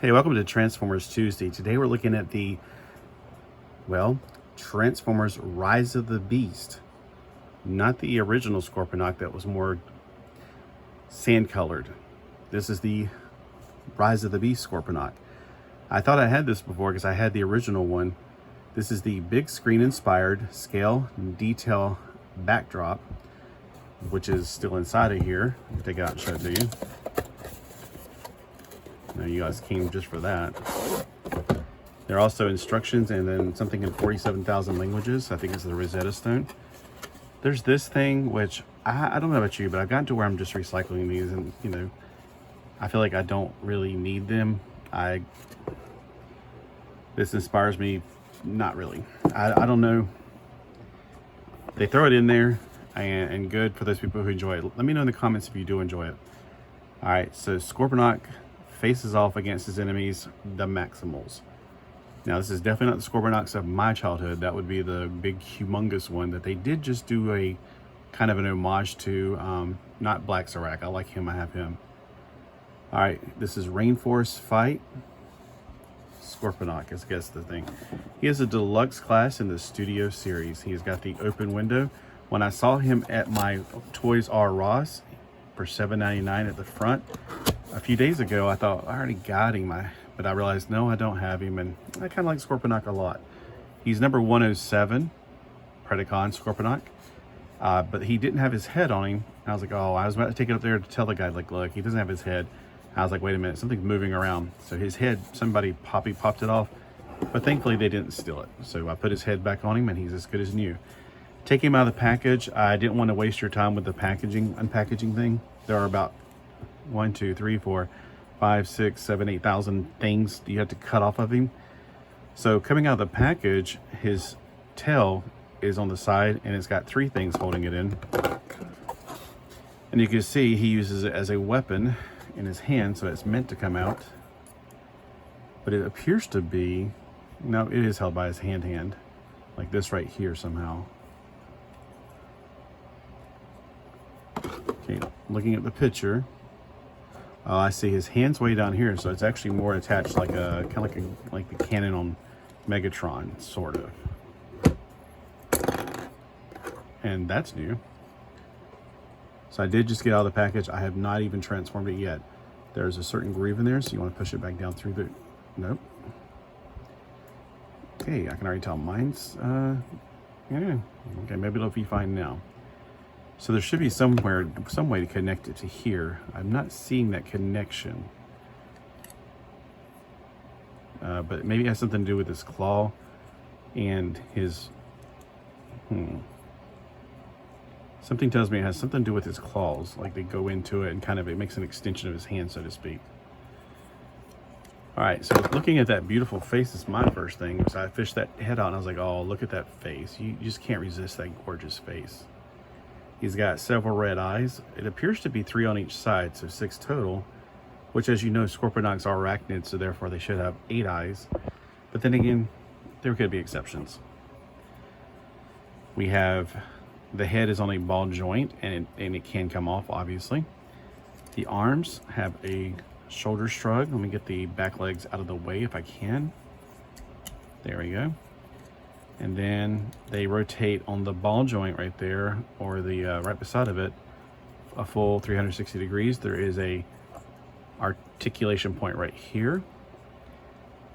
Hey, welcome to Transformers Tuesday. Today we're looking at the, Transformers Rise of the Beast. Not the original Scorponok that was more sand-colored. This is the Rise of the Beast Scorponok. I thought I had this before because I had the original one. This is the big screen-inspired scale and detail backdrop, which is still inside of here. I'll take it out and show it to you. Now you guys came just for that. There are also instructions and then something in 47,000 languages. I think it's the Rosetta Stone. There's this thing, which I don't know about you, but I've gotten to where I'm just recycling these, and I feel like I don't really need them. This inspires me, not really. I don't know. They throw it in there, and good for those people who enjoy it. Let me know in the comments if you do enjoy it. All right, so Scorponok faces off against his enemies, the Maximals. Now, this is definitely not the Scorponoks of my childhood. That would be the big, humongous one that they did just do a kind of an homage to. Not Black Serac. I like him. I have him. All right, this is Rainforest Fight. Scorponok, I guess the thing. He is a deluxe class in the Studio series. He's got the open window. When I saw him at my Toys R Us for $7.99 at the front a few days ago, I thought I already got him, but I realized no, I don't have him, and I kind of like Scorponok a lot. He's number 107, Predacon Scorponok, but he didn't have his head on him. I was like, oh, I was about to take it up there to tell the guy, like, look, he doesn't have his head. I was like, wait a minute, something's moving around. So his head, somebody popped it off, but thankfully they didn't steal it. So I put his head back on him, and he's as good as new. Take him out of the package. I didn't want to waste your time with the unpackaging thing. There are about 1, 2, 3, 4, 5, 6, 7, 8,000 things you have to cut off of him. So coming out of the package, his tail is on the side, and it's got 3 things holding it in. And you can see he uses it as a weapon in his hand, so it's meant to come out. But it appears to be, no, it is held by his hand, like this right here somehow. Okay, looking at the picture. Oh, I see his hand's way down here, so it's actually more attached like a kind of like the cannon on Megatron, sort of. And that's new. So I did just get out of the package. I have not even transformed it yet. There's a certain groove in there, so you want to push it back down through the. Nope. Okay, I can already tell mine's. Yeah. Okay, maybe it'll be fine now. So there should be some way to connect it to here. I'm not seeing that connection. But maybe it has something to do with his claw and his... Something tells me it has something to do with his claws. Like they go into it and kind of it makes an extension of his hand, so to speak. Alright, so looking at that beautiful face is my first thing. So I fished that head out and I was like, oh, look at that face. You just can't resist that gorgeous face. He's got several red eyes. It appears to be 3 on each side, so 6 total, which, as you know, Scorponoks are arachnids, so therefore they should have 8 eyes. But then again, there could be exceptions. We have the head is on a ball joint, and it can come off, obviously. The arms have a shoulder shrug. Let me get the back legs out of the way if I can. There we go. And then they rotate on the ball joint right there, or the right beside of it, a full 360 degrees. There is a articulation point right here.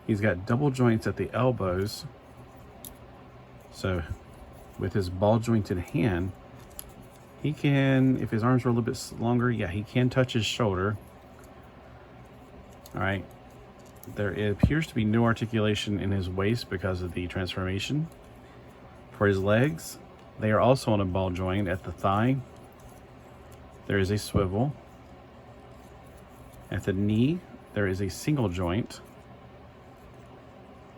He's got double joints at the elbows. So with his ball jointed hand, he can, if his arms were a little bit longer, yeah, he can touch his shoulder. All right. There appears to be no articulation in his waist because of the transformation. For his legs, they are also on a ball joint at the thigh. There is a swivel. At the knee, there is a single joint.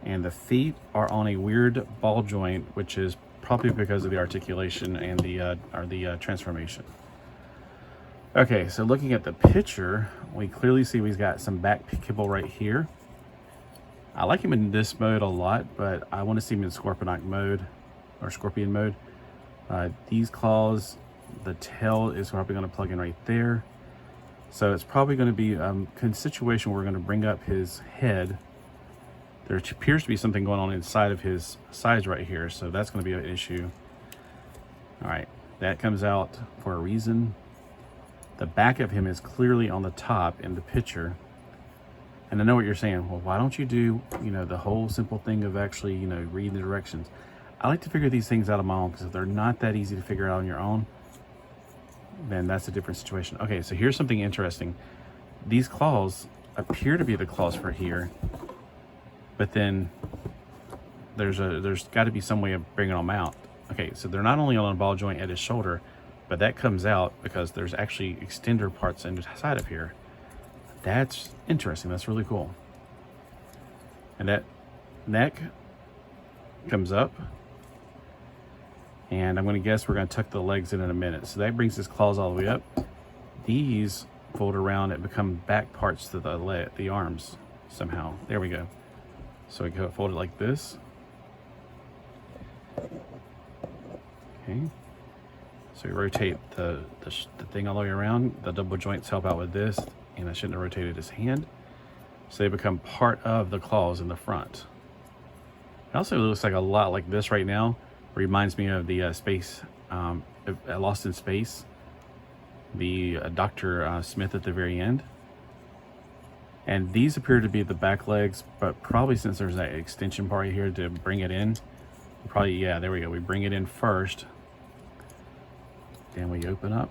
And the feet are on a weird ball joint, which is probably because of the articulation and the transformation. Okay, so looking at the picture, we clearly see he's got some back kibble right here. I like him in this mode a lot, but I want to see him in Scorponok mode, or Scorpion mode. These claws, the tail is probably going to plug in right there. So it's probably going to be a situation where we're going to bring up his head. There appears to be something going on inside of his sides right here, so that's going to be an issue. All right, that comes out for a reason. The back of him is clearly on the top in the picture. And I know what you're saying. Well, why don't you do, the whole simple thing of actually, reading the directions? I like to figure these things out on my own, because if they're not that easy to figure out on your own, then that's a different situation. Okay, so here's something interesting. These claws appear to be the claws for here, but then there's got to be some way of bringing them out. Okay, so they're not only on a ball joint at his shoulder, but that comes out because there's actually extender parts inside of here. That's interesting. That's really cool. And that neck comes up. And I'm going to guess we're going to tuck the legs in a minute. So that brings his claws all the way up. These fold around and become back parts to the arms somehow. There we go. So we go fold it like this. Okay. So we rotate the thing all the way around. The double joints help out with this. And I shouldn't have rotated his hand. So they become part of the claws in the front. It also looks like a lot like this right now. Reminds me of the space, Lost in Space. The Dr. Smith at the very end. And these appear to be the back legs, but probably since there's that extension part here to bring it in, probably, yeah, there we go. We bring it in first. Then we open up.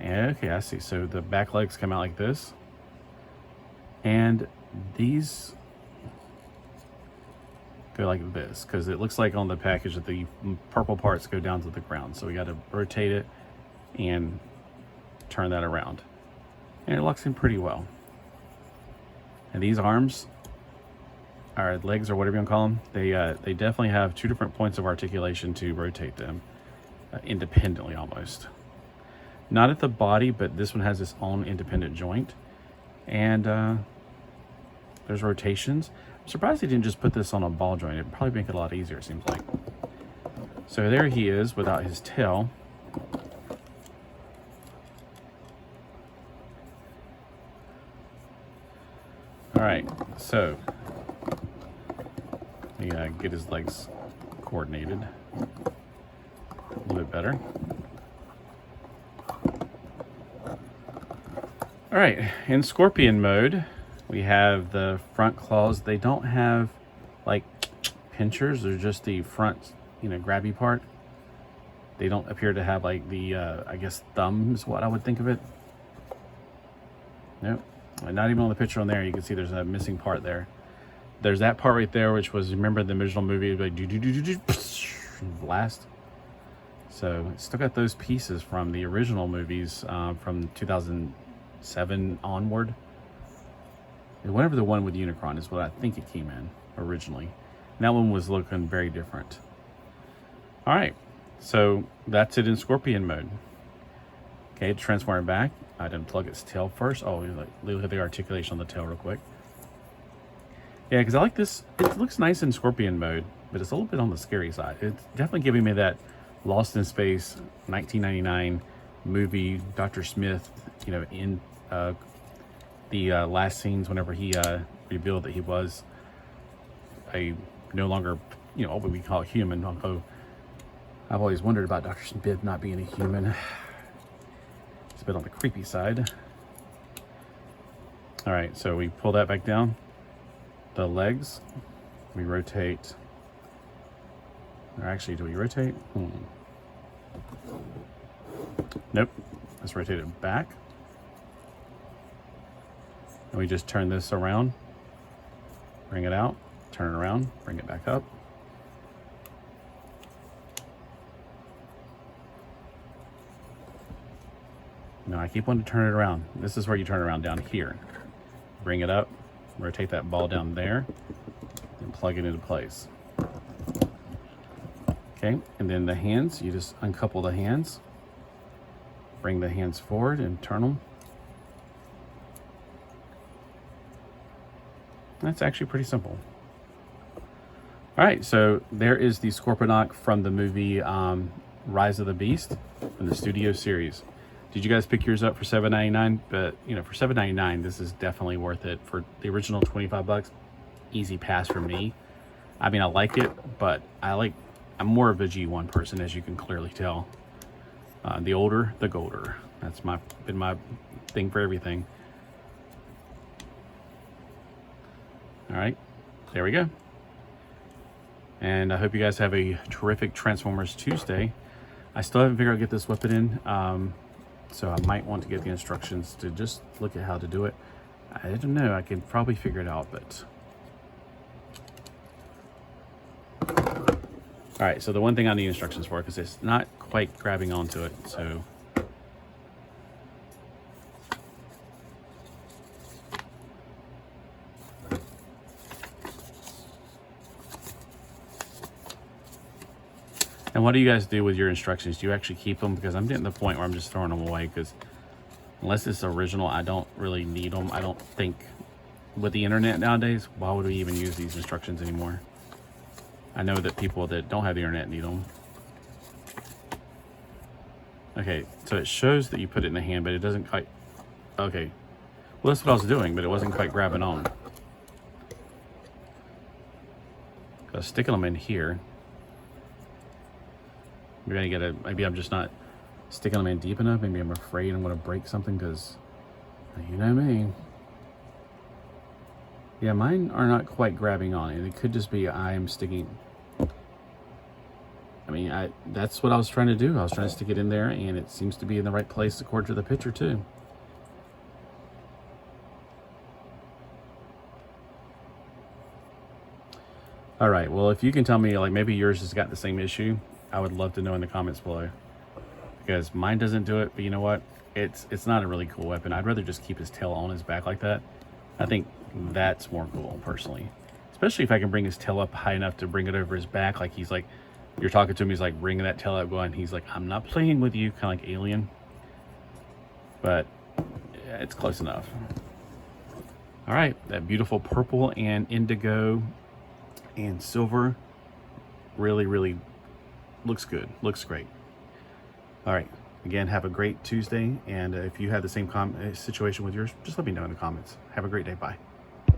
Okay, I see. So the back legs come out like this. And these go like this, because it looks like on the package that the purple parts go down to the ground. So we got to rotate it and turn that around. And it locks in pretty well. And these arms, or legs, or whatever you want to call them, they definitely have two different points of articulation to rotate them independently almost. Not at the body, but this one has its own independent joint. And there's rotations. I'm surprised he didn't just put this on a ball joint. It'd probably make it a lot easier, it seems like. So there he is without his tail. All right, so we gotta get his legs coordinated a little bit better. All right, in scorpion mode, we have the front claws. They don't have like pinchers. They're just the front, grabby part. They don't appear to have like the, I guess thumb is what I would think of it. Nope, not even on the picture on there. You can see there's a missing part there. There's that part right there, which was, remember the original movie, like blast. So it's still got those pieces from the original movies from 2007 onward. And whatever the one with Unicron is what I think it came in originally. And that one was looking very different. All right, so that's it in scorpion mode. Okay, transform it back. I didn't plug its tail first. Oh, look at the articulation on the tail real quick. Yeah, because I like this. It looks nice in scorpion mode, but it's a little bit on the scary side. It's definitely giving me that Lost in Space 1999 movie, Dr. Smith, in the last scenes whenever he revealed that he was a no longer, what we call a human, although I've always wondered about Dr. Smith not being a human. It's a bit on the creepy side. All right, so we pull that back down. The legs, we rotate. Or actually, do we rotate? Nope. Let's rotate it back. And we just turn this around, bring it out, turn it around, bring it back up. No, I keep wanting to turn it around. This is where you turn it around, down here. Bring it up, rotate that ball down there, and plug it into place. Okay, and then the hands, you just uncouple the hands, bring the hands forward and turn them. That's actually pretty simple. All right, so there is the Scorponok from the movie Rise of the Beast from the studio series. Did you guys pick yours up for $7.99? But you know, for $7.99, this is definitely worth it. For the original $25, easy pass for me. I mean, I like it, but I'm more of a G1 person, as you can clearly tell. The older, the golder. That's been my thing for everything. All right, there we go. And I hope you guys have a terrific Transformers Tuesday. I still haven't figured out how to get this weapon in, so I might want to get the instructions to just look at how to do it. I don't know, I can probably figure it out, but... All right, so the one thing I need instructions for, because it's not quite grabbing onto it, so... And what do you guys do with your instructions? Do you actually keep them? Because I'm getting to the point where I'm just throwing them away, because unless it's original, I don't really need them. I don't think, with the internet nowadays, why would we even use these instructions anymore? I know that people that don't have the internet need them. Okay, so it shows that you put it in the hand, but it doesn't quite... Okay, well, that's what I was doing, but it wasn't quite grabbing on. I was sticking them in here. Maybe I'm just not sticking them in deep enough. Maybe I'm afraid I'm going to break something, because you know me. Yeah, mine are not quite grabbing on, and it could just be I'm sticking. I mean, that's what I was trying to do. I was trying to stick it in there, and it seems to be in the right place according to the picture too. All right, well, if you can tell me, like, maybe yours has got the same issue, I would love to know in the comments below, because mine doesn't do it. But you know what? It's not a really cool weapon. I'd rather just keep his tail on his back like that. I think that's more cool, personally. Especially if I can bring his tail up high enough to bring it over his back, like he's like, you're talking to him, he's like bringing that tail up, going, he's like, I'm not playing with you, kind of like Alien. But yeah, it's close enough. All right, that beautiful purple and indigo and silver really, really looks good, looks great. All right, again, have a great Tuesday, and if you have the same situation with yours, just let me know in the comments. Have a great day. Bye.